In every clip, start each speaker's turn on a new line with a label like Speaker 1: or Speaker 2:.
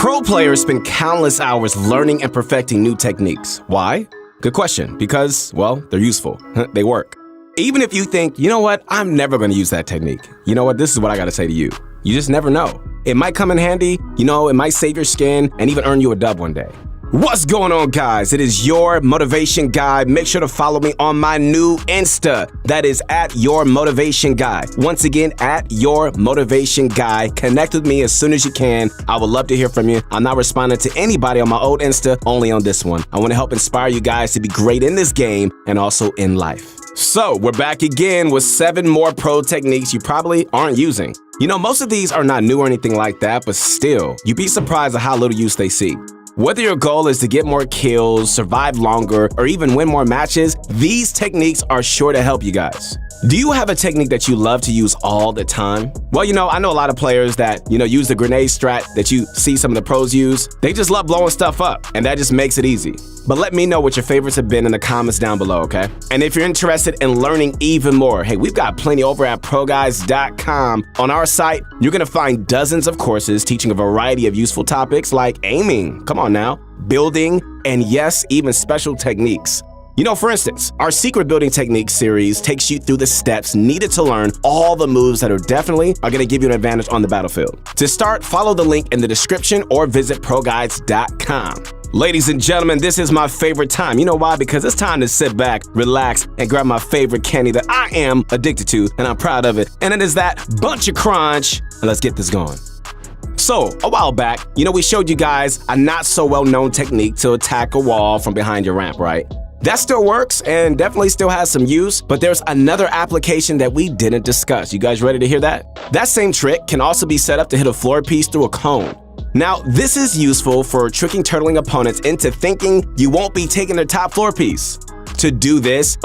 Speaker 1: Pro players spend countless hours learning and perfecting new techniques. Why? Good question. Because, well, they're useful. They work. Even if you think, you know what, I'm never going to use that technique. You know what, this is what I got to say to you. You just never know. It might come in handy, it might save your skin and even earn you a dub one day. What's going on, guys? It is your motivation guy. Make sure to follow me on my new Insta. That is at your motivation guy. Once again, at your motivation guy. Connect with me as soon as you can. I would love to hear from you. I'm not responding to anybody on my old Insta, only on this one. I want to help inspire you guys to be great in this game and also in life. So we're back again with 7 more pro techniques you probably aren't using. Most of these are not new or anything like that, but still, you'd be surprised at how little use they see. Whether your goal is to get more kills, survive longer, or even win more matches, these techniques are sure to help you guys. Do you have a technique that you love to use all the time? Well, I know a lot of players that, use the grenade strat that you see some of the pros use. They just love blowing stuff up, and that just makes it easy. But let me know what your favorites have been in the comments down below, okay? And if you're interested in learning even more, hey, we've got plenty over at ProGuides.com. On our site, you're gonna find dozens of courses teaching a variety of useful topics like aiming, come on now, building, and yes, even special techniques. For instance, our Secret Building Techniques series takes you through the steps needed to learn all the moves that are going to give you an advantage on the battlefield. To start, follow the link in the description or visit ProGuides.com. Ladies and gentlemen, this is my favorite time. You know why? Because it's time to sit back, relax, and grab my favorite candy that I am addicted to, and I'm proud of it. And it is that Bunch of Crunch. And let's get this going. So, a while back, we showed you guys a not so well-known technique to attack a wall from behind your ramp, right? That still works and definitely still has some use, but there's another application that we didn't discuss. You guys ready to hear that? That same trick can also be set up to hit a floor piece through a cone. Now, this is useful for tricking turtling opponents into thinking you won't be taking their top floor piece. To do this,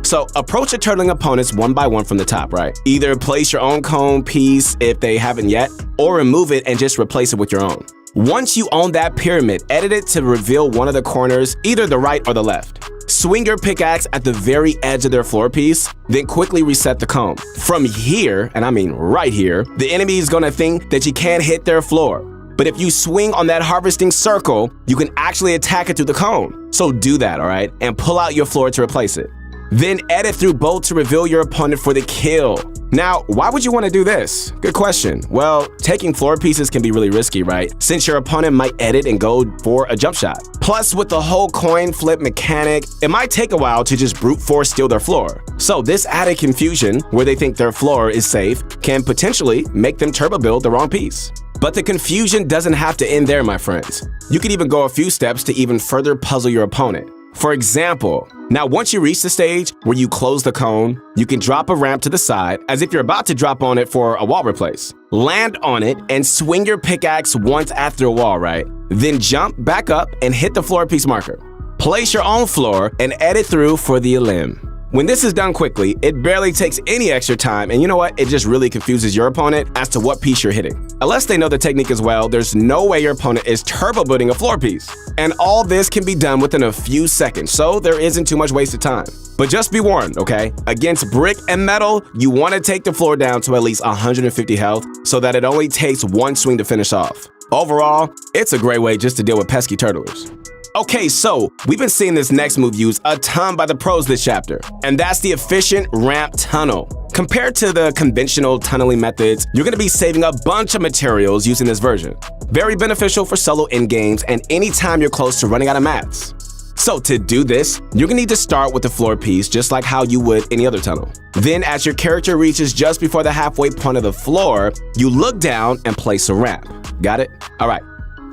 Speaker 1: so approach your turtling opponents one by one from the top, right? Either place your own cone piece if they haven't yet, or remove it and just replace it with your own. Once you own that pyramid, edit it to reveal one of the corners, either the right or the left. Swing your pickaxe at the very edge of their floor piece, then quickly reset the cone. From here, and I mean right here, the enemy is gonna think that you can't hit their floor. But if you swing on that harvesting circle, you can actually attack it through the cone. So do that, all right? And pull out your floor to replace it. Then edit through both to reveal your opponent for the kill. Now, why would you want to do this? Good question. Well, taking floor pieces can be really risky, right? Since your opponent might edit and go for a jump shot. Plus, with the whole coin flip mechanic, it might take a while to just brute force steal their floor. So this added confusion, where they think their floor is safe, can potentially make them turbo build the wrong piece. But the confusion doesn't have to end there, my friends. You could even go a few steps to even further puzzle your opponent. For example, now once you reach the stage where you close the cone, you can drop a ramp to the side as if you're about to drop on it for a wall replace. Land on it and swing your pickaxe once after a wall, right? Then jump back up and hit the floor piece marker. Place your own floor and edit through for the elim. When this is done quickly, it barely takes any extra time, and you know what? It just really confuses your opponent as to what piece you're hitting. Unless they know the technique as well, there's no way your opponent is turbo building a floor piece. And all this can be done within a few seconds, so there isn't too much wasted time. But just be warned, okay? Against brick and metal, you want to take the floor down to at least 150 health so that it only takes one swing to finish off. Overall, it's a great way just to deal with pesky turtlers. Okay, so we've been seeing this next move used a ton by the pros this chapter, and that's the efficient ramp tunnel. Compared to the conventional tunneling methods, you're going to be saving a bunch of materials using this version. Very beneficial for solo endgames and anytime you're close to running out of mats. So to do this, you're going to need to start with the floor piece just like how you would any other tunnel. Then as your character reaches just before the halfway point of the floor, you look down and place a ramp. Got it? All right.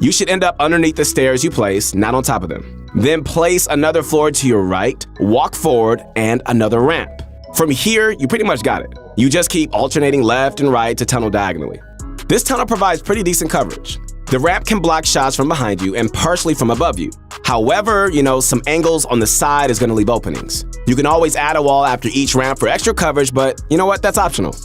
Speaker 1: You should end up underneath the stairs you place, not on top of them. Then place another floor to your right, walk forward, and another ramp. From here, you pretty much got it. You just keep alternating left and right to tunnel diagonally. This tunnel provides pretty decent coverage. The ramp can block shots from behind you and partially from above you. However, some angles on the side is going to leave openings. You can always add a wall after each ramp for extra coverage, but you know what? That's optional.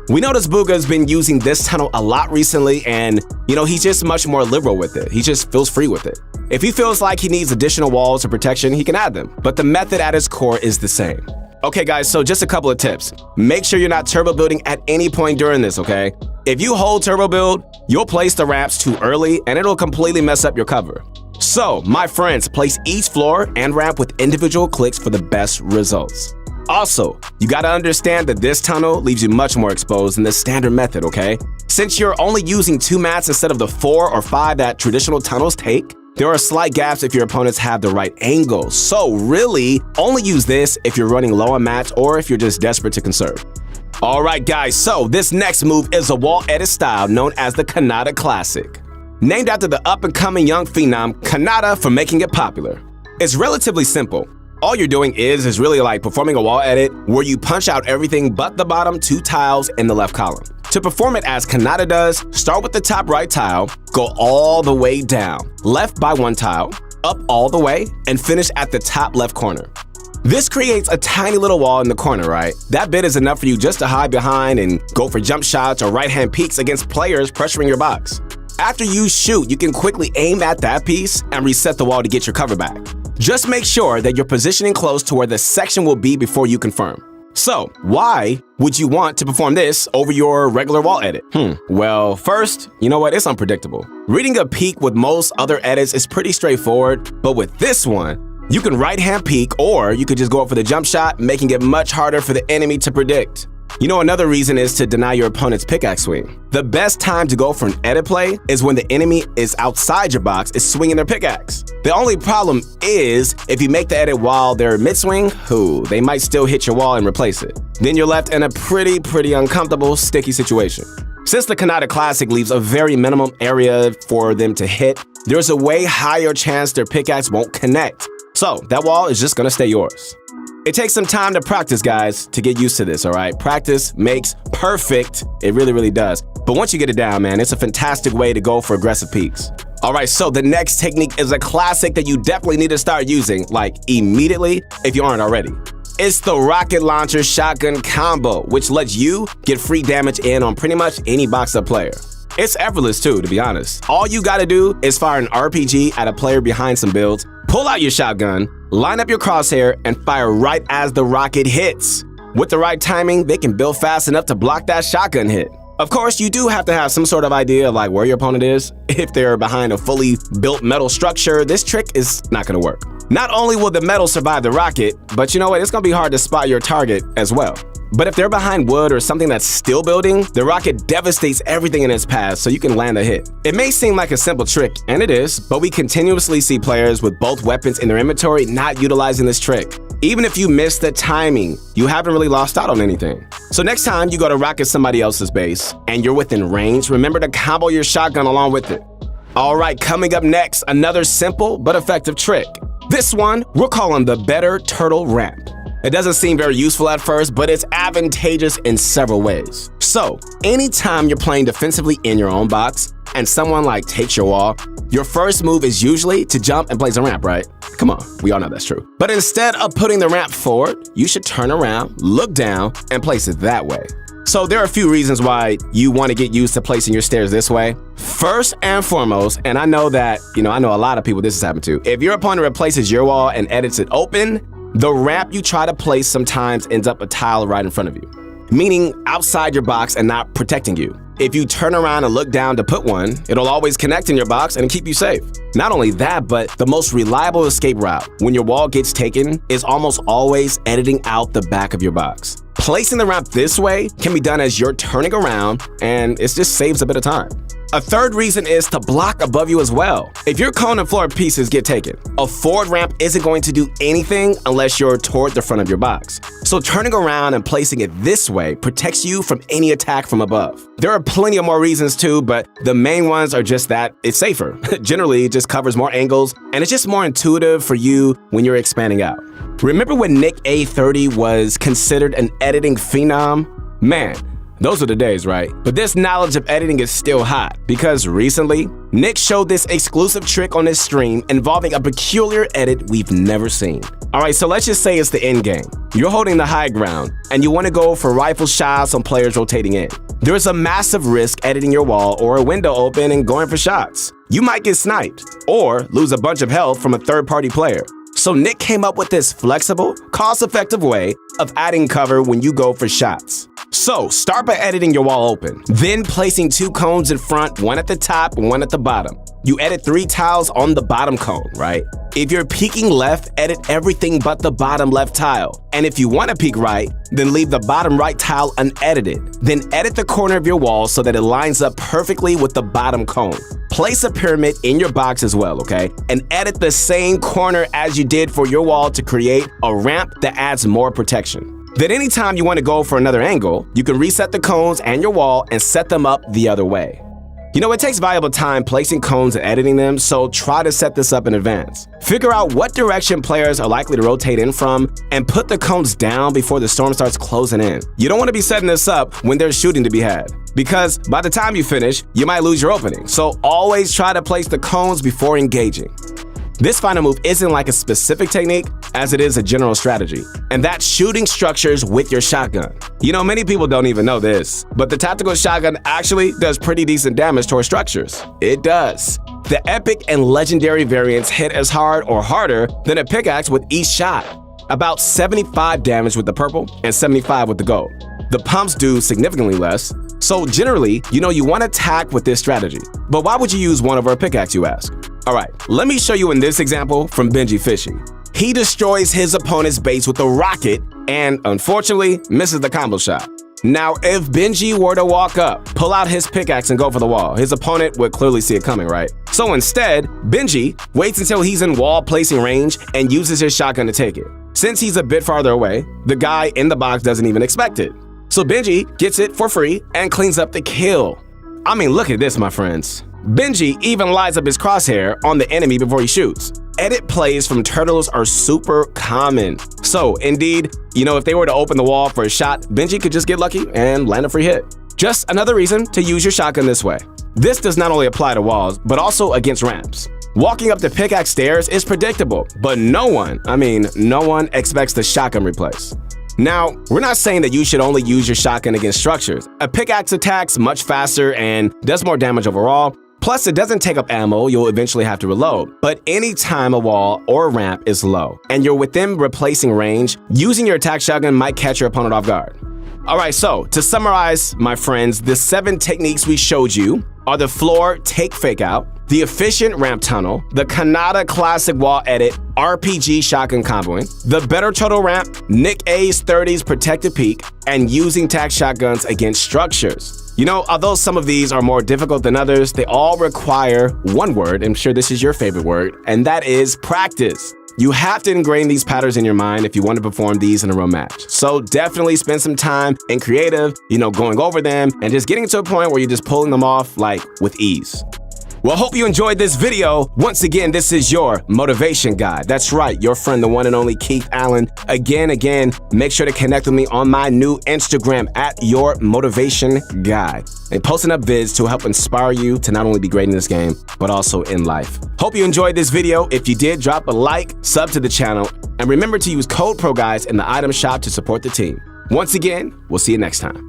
Speaker 1: We noticed Bugha's been using this tunnel a lot recently, and he's just much more liberal with it. He just feels free with it. If he feels like he needs additional walls or protection, he can add them, but the method at its core is the same. Okay guys, so just a couple of tips. Make sure you're not turbo building at any point during this, okay? If you hold turbo build, you'll place the ramps too early and it'll completely mess up your cover. So, my friends, place each floor and ramp with individual clicks for the best results. Also, you gotta understand that this tunnel leaves you much more exposed than the standard method, okay? Since you're only using 2 mats instead of the 4 or 5 that traditional tunnels take, there are slight gaps if your opponents have the right angle. So really, only use this if you're running low on mats or if you're just desperate to conserve. Alright guys, so this next move is a wall edit style known as the Kanata Classic. Named after the up-and-coming young phenom Kanata for making it popular. It's relatively simple. All you're doing is really like performing a wall edit where you punch out everything but the bottom 2 tiles in the left column. To perform it as Kanata does, start with the top right tile, go all the way down, left by 1 tile, up all the way, and finish at the top left corner. This creates a tiny little wall in the corner, right? That bit is enough for you just to hide behind and go for jump shots or right-hand peeks against players pressuring your box. After you shoot, you can quickly aim at that piece and reset the wall to get your cover back. Just make sure that you're positioning close to where the section will be before you confirm. So, why would you want to perform this over your regular wall edit? Well, first, you know what? It's unpredictable. Reading a peek with most other edits is pretty straightforward, but with this one, you can right-hand peek or you could just go up for the jump shot, making it much harder for the enemy to predict. You know, another reason is to deny your opponent's pickaxe swing. The best time to go for an edit play is when the enemy is outside your box, is swinging their pickaxe. The only problem is if you make the edit while they're mid-swing, they might still hit your wall and replace it. Then you're left in a pretty uncomfortable, sticky situation. Since the Kanata Classic leaves a very minimum area for them to hit, there's a way higher chance their pickaxe won't connect. So that wall is just gonna stay yours. It takes some time to practice, guys, to get used to this, all right? Practice makes perfect. It really does. But once you get it down, man, it's a fantastic way to go for aggressive peaks. All right, so the next technique is a classic that you definitely need to start using, like immediately, if you aren't already. It's the Rocket Launcher Shotgun Combo, which lets you get free damage in on pretty much any box-up player. It's effortless too, to be honest. All you gotta do is fire an RPG at a player behind some builds, pull out your shotgun, line up your crosshair, and fire right as the rocket hits. With the right timing, they can build fast enough to block that shotgun hit. Of course, you do have to have some sort of idea of like where your opponent is. If they're behind a fully built metal structure, this trick is not gonna work. Not only will the metal survive the rocket, but you know what? It's gonna be hard to spot your target as well. But if they're behind wood or something that's still building, the rocket devastates everything in its path so you can land a hit. It may seem like a simple trick, and it is, but we continuously see players with both weapons in their inventory not utilizing this trick. Even if you miss the timing, you haven't really lost out on anything. So next time you go to rocket somebody else's base and you're within range, remember to combo your shotgun along with it. All right, coming up next, another simple but effective trick. This one, we're calling the Better Turtle Ramp. It doesn't seem very useful at first, but it's advantageous in several ways. So, anytime you're playing defensively in your own box and someone like takes your wall, your first move is usually to jump and place a ramp, right? Come on, we all know that's true. But instead of putting the ramp forward, you should turn around, look down, and place it that way. So there are a few reasons why you want to get used to placing your stairs this way. First and foremost, and I know that, I know a lot of people this has happened to. If your opponent replaces your wall and edits it open, the ramp you try to place sometimes ends up a tile right in front of you, meaning outside your box and not protecting you. If you turn around and look down to put one, it'll always connect in your box and keep you safe. Not only that, but the most reliable escape route when your wall gets taken is almost always editing out the back of your box. Placing the ramp this way can be done as you're turning around, and it just saves a bit of time. A third reason is to block above you as well. If your cone and floor pieces get taken, a forward ramp isn't going to do anything unless you're toward the front of your box. So turning around and placing it this way protects you from any attack from above. There are plenty of more reasons too, but the main ones are just that it's safer. Generally, it just covers more angles, and it's just more intuitive for you when you're expanding out. Remember when Nick A30 was considered an editing phenom? Man, those are the days, right? But this knowledge of editing is still hot because recently, Nick showed this exclusive trick on his stream involving a peculiar edit we've never seen. All right, so let's just say it's the end game. You're holding the high ground and you want to go for rifle shots on players rotating in. There's a massive risk editing your wall or a window open and going for shots. You might get sniped or lose a bunch of health from a third-party player. So Nick came up with this flexible, cost-effective way of adding cover when you go for shots. So start by editing your wall open, then placing 2 cones in front, one at the top and one at the bottom. You edit 3 tiles on the bottom cone, right? If you're peeking left, edit everything but the bottom left tile. And if you want to peek right, then leave the bottom right tile unedited. Then edit the corner of your wall so that it lines up perfectly with the bottom cone. Place a pyramid in your box as well, okay? And edit the same corner as you did for your wall to create a ramp that adds more protection. Then anytime you want to go for another angle, you can reset the cones and your wall and set them up the other way. You know, it takes valuable time placing cones and editing them, so try to set this up in advance. Figure out what direction players are likely to rotate in from and put the cones down before the storm starts closing in. You don't want to be setting this up when there's shooting to be had, because by the time you finish, you might lose your opening. So always try to place the cones before engaging. This final move isn't like a specific technique, as it is a general strategy, and that's shooting structures with your shotgun. You know, many people don't even know this, but the tactical shotgun actually does pretty decent damage towards structures. It does. The epic and legendary variants hit as hard or harder than a pickaxe with each shot. About 75 damage with the purple and 75 with the gold. The pumps do significantly less, so generally, you know you want to attack with this strategy. But why would you use one over a pickaxe, you ask? Alright, let me show you in this example from Benji Fishy. He destroys his opponent's base with a rocket and, unfortunately, misses the combo shot. Now, if Benji were to walk up, pull out his pickaxe and go for the wall, his opponent would clearly see it coming, right? So instead, Benji waits until he's in wall placing range and uses his shotgun to take it. Since he's a bit farther away, the guy in the box doesn't even expect it. So Benji gets it for free and cleans up the kill. I mean, look at this, my friends. Benji even lines up his crosshair on the enemy before he shoots. Edit plays from turtles are super common. So indeed, you know, if they were to open the wall for a shot, Benji could just get lucky and land a free hit. Just another reason to use your shotgun this way. This does not only apply to walls, but also against ramps. Walking up the pickaxe stairs is predictable, but no one expects the shotgun replace. Now, we're not saying that you should only use your shotgun against structures. A pickaxe attacks much faster and does more damage overall. Plus, it doesn't take up ammo you'll eventually have to reload. But anytime a wall or a ramp is low and you're within replacing range, using your attack shotgun might catch your opponent off guard. Alright, so to summarize, my friends, the 7 techniques we showed you are the floor take fake out, the efficient ramp tunnel, the Kanata classic wall edit, RPG shotgun comboing, the better turtle ramp, Nick A's 30s protected peek, and using tac shotguns against structures. You know, although some of these are more difficult than others, they all require one word, I'm sure this is your favorite word, and that is practice. You have to ingrain these patterns in your mind if you want to perform these in a real match. So definitely spend some time in creative, going over them and just getting to a point where you're just pulling them off like with ease. Well, hope you enjoyed this video. Once again, this is your motivation guide. That's right, your friend, the one and only Keith Allen. Again, make sure to connect with me on my new Instagram at Your Motivation Guide. And posting up vids to help inspire you to not only be great in this game, but also in life. Hope you enjoyed this video. If you did, drop a like, sub to the channel, and remember to use code PROGUYS in the item shop to support the team. Once again, we'll see you next time.